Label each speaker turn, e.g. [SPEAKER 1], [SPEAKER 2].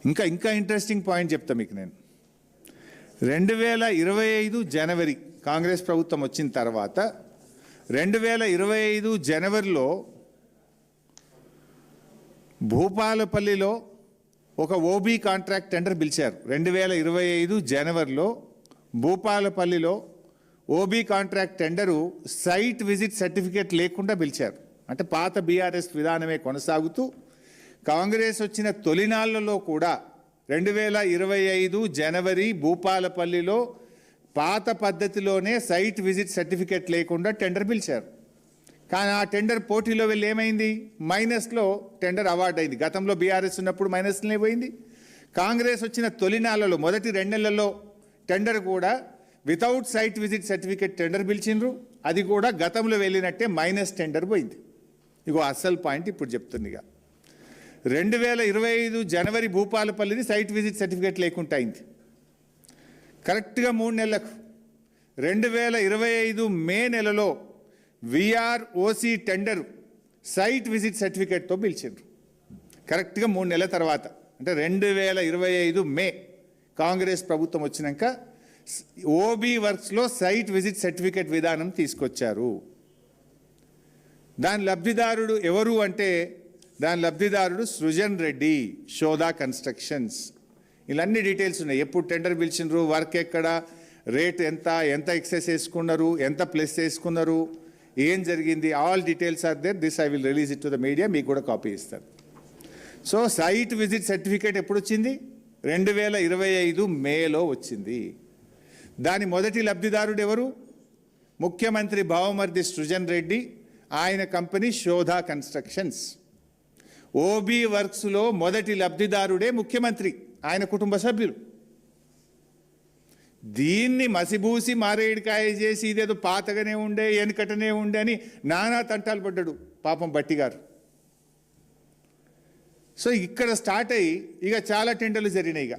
[SPEAKER 1] ఇంకా interesting point చెప్తా మీకు నేను. 2025 జనవరి కాంగ్రెస్ ప్రభుత్వం వచ్చిన తర్వాత 2025 జనవరిలో భూపాలపల్లిలో ఒక ఓబీ కాంట్రాక్ట్ టెండర్ పిలిచారు. 2025 జనవరిలో భూపాలపల్లిలో OB contract tender site visit certificate లేకుండా పిలిచారు. అంటే పాత బీఆర్ఎస్ విధానమే కొనసాగుతూ కాంగ్రెస్ వచ్చిన తొలినాళ్లలో కూడా 2025 జనవరి భూపాలపల్లిలో పాత పద్ధతిలోనే సైట్ విజిట్ సర్టిఫికేట్ లేకుండా టెండర్ పిలిచారు. కానీ ఆ టెండర్ పోటీలో వెళ్ళి ఏమైంది? మైనస్లో టెండర్ అవార్డు అయింది. గతంలో బీఆర్ఎస్ ఉన్నప్పుడు మైనస్లోనే పోయింది. కాంగ్రెస్ వచ్చిన తొలినాళ్లలో మొదటి 2 నెలల్లో టెండర్ కూడా without site visit certificate tender పిలిచిండ్రు. అది కూడా గతంలో వెళ్ళినట్టే మైనస్ టెండర్ పోయింది. ఇగో అసలు పాయింట్ ఇప్పుడు చెప్తుందిగా. 2025 జనవరి భూపాలపల్లిది సైట్ విజిట్ సర్టిఫికేట్ లేకుండా అయింది. కరెక్ట్గా 3 నెలలకు 2025 మే నెలలో విఆర్ఓసి టెండర్ సైట్ విజిట్ సర్టిఫికేట్తో పిలిచిండ్రు. కరెక్ట్గా 3 నెలల తర్వాత, అంటే 2025 మే కాంగ్రెస్ ప్రభుత్వం వచ్చినాక ఓబీ వర్క్స్లో సైట్ విజిట్ సర్టిఫికేట్ విధానం తీసుకొచ్చారు. దాని లబ్ధిదారుడు ఎవరు అంటే దాని లబ్ధిదారుడు సృజన్ రెడ్డి, శోధా కన్స్ట్రక్షన్స్. ఇలాన్ని డీటెయిల్స్ ఉన్నాయి. ఎప్పుడు టెండర్ పిలిచినారు, వర్క్ ఎక్కడ, రేట్ ఎంత, ఎంత ఎక్సెస్ వేసుకున్నారు, ఎంత ప్లస్ వేసుకున్నారు, ఏం జరిగింది, all details are there. This I will release it to the media. మీకు కూడా కాపీ ఇస్తారు. సో సైట్ విజిట్ సర్టిఫికేట్ ఎప్పుడు వచ్చింది? 2025 మేలో వచ్చింది. దాని మొదటి లబ్ధిదారుడు ఎవరు? ముఖ్యమంత్రి బావమర్ది సృజన్ రెడ్డి, ఆయన కంపెనీ శోధా కన్స్ట్రక్షన్స్. ఓబీ వర్క్స్లో మొదటి లబ్ధిదారుడే ముఖ్యమంత్రి, ఆయన కుటుంబ సభ్యులు. దీన్ని మసిబూసి మారేడికాయ చేసి ఇదేదో పాతగానే ఉండే, వెనుకటనే ఉండే అని నానా తంటాలు పడ్డాడు పాపం భట్టి గారు. సో ఇక్కడ స్టార్ట్ అయ్యి ఇక చాలా టెండర్లు జరిగినాయి. ఇక